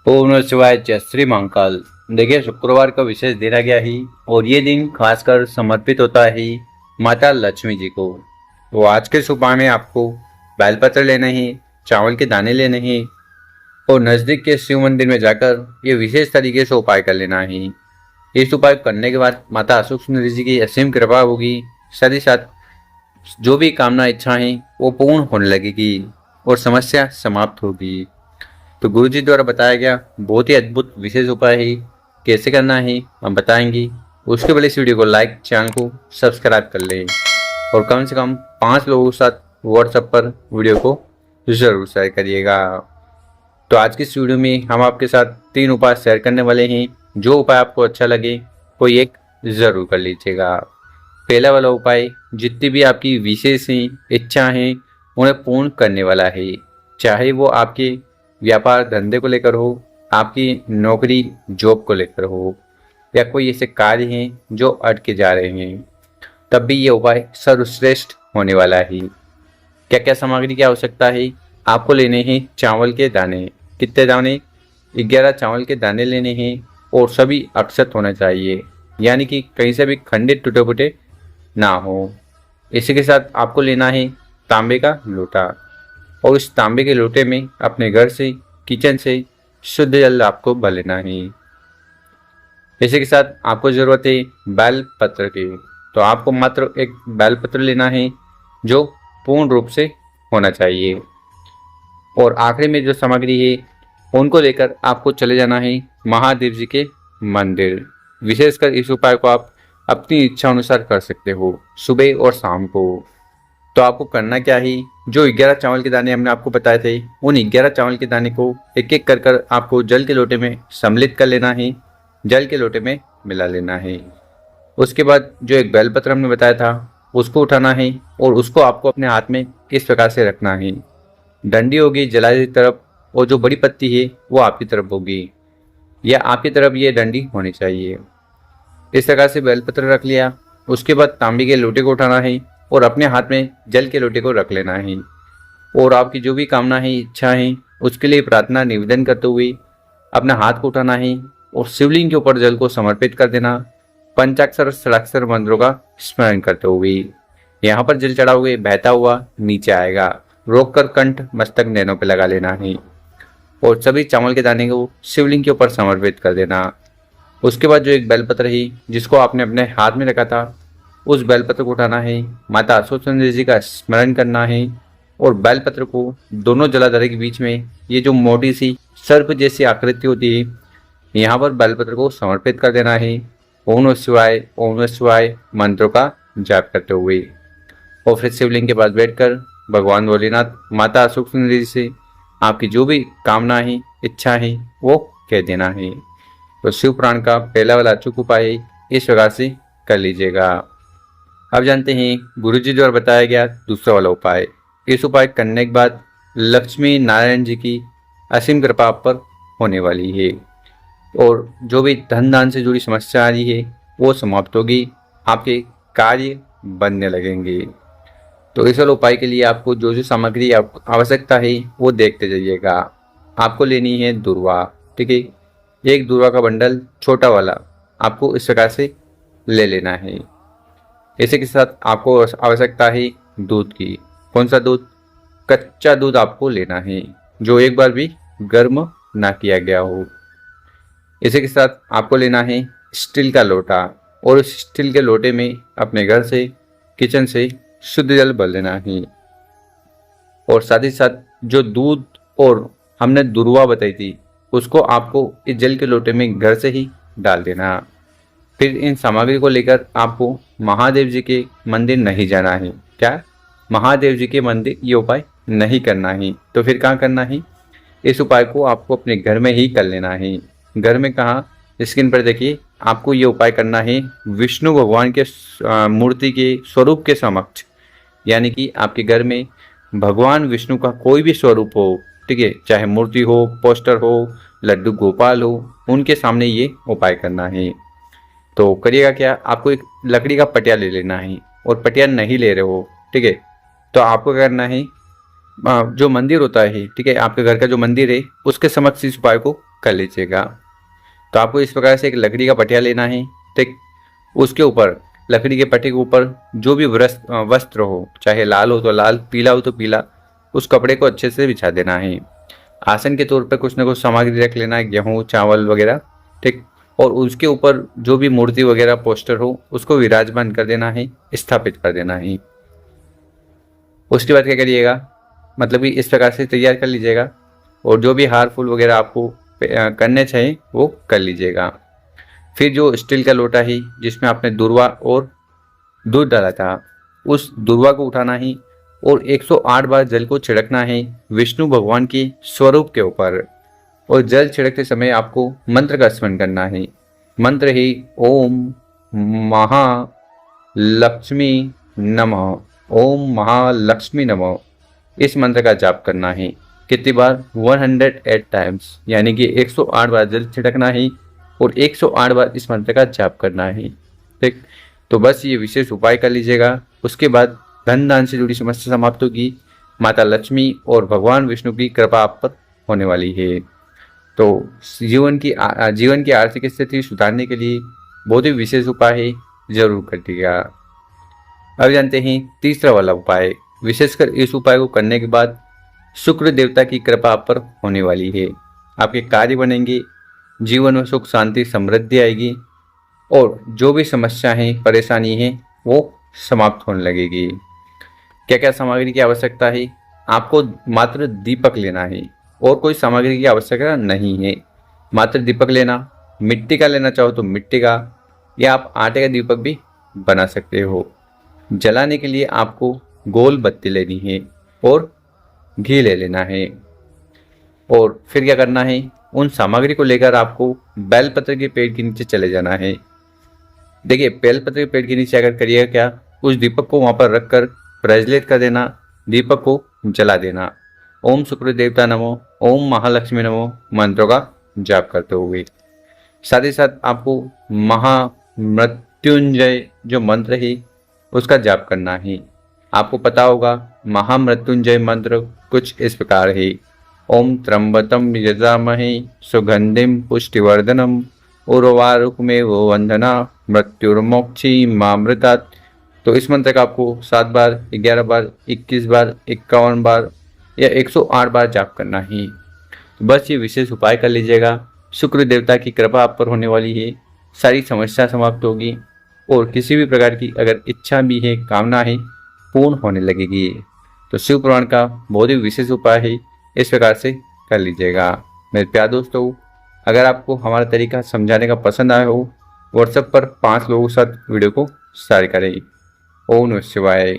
ओम नमः शिवाय। जय श्री महाकाल। देखिए, शुक्रवार का विशेष दिन आ गया ही और ये दिन खासकर समर्पित होता है माता लक्ष्मी जी को। तो आज के शुभ में आपको बेलपत्र लेना ही, चावल के दाने लेने ही और नजदीक के शिव मंदिर में जाकर ये विशेष तरीके से उपाय कर लेना ही। इस उपाय करने के बाद माता अशोक सुंदरी जी की असीम कृपा होगी। साथ ही साथ जो भी कामना इच्छा है वो पूर्ण होने लगेगी और समस्या समाप्त होगी। तो गुरु जी द्वारा बताया गया बहुत ही अद्भुत विशेष उपाय है। कैसे करना है हम बताएंगे। उसके पहले इस वीडियो को लाइक, चैनल को सब्सक्राइब कर लें और कम से कम 5 लोगों के साथ व्हाट्सएप पर वीडियो को जरूर शेयर करिएगा। तो आज की इस वीडियो में हम आपके साथ 3 उपाय शेयर करने वाले हैं। जो उपाय आपको अच्छा लगे कोई एक जरूर कर लीजिएगा। पहला वाला उपाय जितनी भी आपकी विशेष इच्छा हैं उन्हें पूर्ण करने वाला है। चाहे वो आपके व्यापार धंधे को लेकर हो, आपकी नौकरी जॉब को लेकर हो या कोई ऐसे कार्य हैं जो अटके जा रहे हैं, तब भी ये उपाय सर्वश्रेष्ठ होने वाला है। क्या क्या सामग्री की आवश्यकता है? आपको लेने हैं चावल के दाने। कितने दाने? 11 चावल के दाने लेने हैं और सभी अक्षत होना चाहिए, यानी कि कहीं से भी खंडित टूटे फूटे ना हो। इसी के साथ आपको लेना है तांबे का लोटा और इस तांबे के लोटे में अपने घर से, किचन से शुद्ध जल आपको भर लेना है। इसी के साथ आपको ज़रूरत है बेल पत्र की। तो आपको मात्र एक बेल पत्र लेना है जो पूर्ण रूप से होना चाहिए। और आखिरी में जो सामग्री है उनको लेकर आपको चले जाना है महादेव जी के मंदिर। विशेषकर इस उपाय को आप अपनी इच्छा अनुसार कर सकते हो, सुबह और शाम को। तो आपको करना क्या है, जो 11 चावल के दाने हमने आपको बताए थे उन 11 चावल के दाने को एक एक कर आपको जल के लोटे में सम्मिलित कर लेना है, जल के लोटे में मिला लेना है। उसके बाद जो एक बेलपत्र हमने बताया था उसको उठाना है और उसको आपको अपने हाथ में इस प्रकार से रखना है। डंडी होगी जलाए की तरफ और जो बड़ी पत्ती है वो आपकी तरफ होगी, या आपकी तरफ ये डंडी होनी चाहिए। इस प्रकार से बेलपत्र रख लिया। उसके बाद तांबे के लोटे को उठाना है और अपने हाथ में जल के लोटे को रख लेना है और आपकी जो भी कामना है, इच्छा है, उसके लिए प्रार्थना निवेदन करते हुए अपना हाथ को उठाना है और शिवलिंग के ऊपर जल को समर्पित कर देना, पंचाक्षर षडाक्षर मंत्रों का स्मरण करते हुए। यहाँ पर जल चढ़ाओगे बहता हुआ नीचे आएगा, रोक कर कंठ मस्तक नैनों पर लगा लेना है और सभी चावल के दाने को शिवलिंग के ऊपर समर्पित कर देना। उसके बाद जो एक बेलपत्र है जिसको आपने अपने हाथ में रखा था उस बेलपत्र को उठाना है, माता अशोक सुंदरी जी का स्मरण करना है और बेलपत्र को दोनों जलाधार के बीच में ये जो मोटी सी सर्प जैसी आकृति होती है यहाँ पर बेलपत्र को समर्पित कर देना है। ओम नमः शिवाय, ओम नमः शिवाय मंत्रों का जाप करते हुए और फिर शिवलिंग के पास बैठकर भगवान भोलेनाथ, माता अशोक सुंदरी जी से आपकी जो भी कामना है, इच्छा है वो कह देना है। तो शिव पुराण का पहला वाला अचूक उपाय इस प्रकार से कर लीजिएगा। अब जानते हैं गुरु जी द्वारा बताया गया दूसरा वाला उपाय। इस उपाय करने के बाद लक्ष्मी नारायण जी की असीम कृपा आप पर होने वाली है और जो भी धन दान से जुड़ी समस्या आ रही है वो समाप्त होगी, आपके कार्य बनने लगेंगे। तो इस वाले उपाय के लिए आपको जो जो सामग्री आवश्यकता है वो देखते जाइएगा। आपको लेनी है दूर्वा, ठीक है। एक दूर्वा का बंडल छोटा वाला आपको इस प्रकार से ले लेना है। इसी के साथ आपको आवश्यकता है दूध की। कौन सा दूध? कच्चा दूध आपको लेना है जो एक बार भी गर्म ना किया गया हो। इसी के साथ आपको लेना है स्टील का लोटा और उस स्टील के लोटे में अपने घर से, किचन से शुद्ध जल भर लेना है और साथ ही साथ जो दूध और हमने दूर्वा बताई थी उसको आपको इस जल के लोटे में घर से ही डाल देना। फिर इन सामग्री को लेकर आपको महादेव जी के मंदिर नहीं जाना है। क्या? महादेव जी के मंदिर ये उपाय नहीं करना है। तो फिर कहाँ करना है? इस उपाय को आपको अपने घर में ही कर लेना है। घर में कहाँ? स्क्रीन पर देखिए, आपको ये उपाय करना है विष्णु भगवान के मूर्ति के स्वरूप के समक्ष, यानी कि आपके घर में भगवान विष्णु का कोई भी स्वरूप हो, ठीक है, चाहे मूर्ति हो, पोस्टर हो, लड्डू गोपाल हो, उनके सामने ये उपाय करना है। तो करिएगा क्या, आपको एक लकड़ी का पटिया ले लेना है और पटिया नहीं ले रहे हो, ठीक है, तो आपको क्या करना है, जो मंदिर होता है, ठीक है, आपके घर का जो मंदिर है उसके समक्ष इस उपाय को कर लीजिएगा। तो आपको इस प्रकार से एक लकड़ी का पटिया लेना है, ठीक। उसके ऊपर, लकड़ी के पट्टे के ऊपर जो भी वस्त्र हो, चाहे लाल हो तो लाल, पीला हो तो पीला, उस कपड़े को अच्छे से बिछा देना है। आसन के तौर पर कुछ ना कुछ सामग्री रख लेना है, गेहूँ चावल वगैरह, ठीक। और उसके ऊपर जो भी मूर्ति वगैरह पोस्टर हो उसको विराजमान कर देना है, स्थापित कर देना है। उसके बाद क्या करिएगा, मतलब कि इस प्रकार से तैयार कर लीजिएगा और जो भी हार फूल वगैरह आपको करने चाहिए वो कर लीजिएगा। फिर जो स्टील का लोटा है जिसमें आपने दूर्वा और दूध डाला था, उस दूर्वा को उठाना है और 108 बार जल को छिड़कना है विष्णु भगवान के स्वरूप के ऊपर। और जल छिड़कते समय आपको मंत्र का स्मरण करना है। मंत्र है ओम महालक्ष्मी नमः, ओम महालक्ष्मी नमः। इस मंत्र का जाप करना है कितनी बार, 108 टाइम्स, यानी कि 108 बार जल छिड़कना है और 108 बार इस मंत्र का जाप करना है, ठीक। तो बस ये विशेष उपाय कर लीजिएगा। उसके बाद धन दान से जुड़ी समस्या समाप्त होगी, माता लक्ष्मी और भगवान विष्णु की कृपा आप पर होने वाली है। तो जीवन की आर्थिक स्थिति सुधारने के लिए बहुत ही विशेष उपाय है, जरूर करिएगा। अब जानते हैं तीसरा वाला उपाय। विशेषकर इस उपाय को करने के बाद शुक्र देवता की कृपा आप पर होने वाली है। आपके कार्य बनेंगे, जीवन में सुख शांति समृद्धि आएगी और जो भी समस्या है परेशानी है वो समाप्त होने लगेगी। क्या क्या सामग्री की आवश्यकता है, आपको मात्र दीपक लेना है और कोई सामग्री की आवश्यकता नहीं है। मात्र दीपक लेना, मिट्टी का लेना चाहो तो मिट्टी का, या आप आटे का दीपक भी बना सकते हो। जलाने के लिए आपको गोल बत्ती लेनी है और घी ले लेना है। और फिर क्या करना है, उन सामग्री को लेकर आपको बेलपत्र के पेड़ के नीचे चले जाना है। देखिए, बेलपत्र के पेड़ के नीचे अगर करिएगा क्या, उस दीपक को वहां पर रखकर प्रज्वलित कर देना, दीपक को जला देना। ओम शुक्र देवता नमो, ओम महालक्ष्मी नमो मंत्रों का जाप करते हुए। साथ ही साथ आपको महामृत्युंजय जो मंत्र है उसका जाप करना है। आपको पता होगा महामृत्युंजय मंत्र कुछ इस प्रकार है। ओम त्र्यंबकम यजामहे सुगंधिम पुष्टिवर्धनम उर्वारुकमेव वंदना मृत्युर्मोक्षी मामृतात्। तो इस मंत्र का आपको 7 बार, 11 बार, 21 बार, 51 बार या 108 बार जाप करना है। तो बस ये विशेष उपाय कर लीजिएगा। शुक्र देवता की कृपा आप पर होने वाली है, सारी समस्या समाप्त होगी और किसी भी प्रकार की अगर इच्छा भी है, कामना है, पूर्ण होने लगेगी। तो शिव पुराण का बहुत ही विशेष उपाय है, इस प्रकार से कर लीजिएगा। मेरे प्यारे दोस्तों, अगर आपको हमारा तरीका समझाने का पसंद आया हो, व्हाट्सएप पर 5 लोगों के साथ वीडियो को शेयर करें। ओम नमः शिवाय।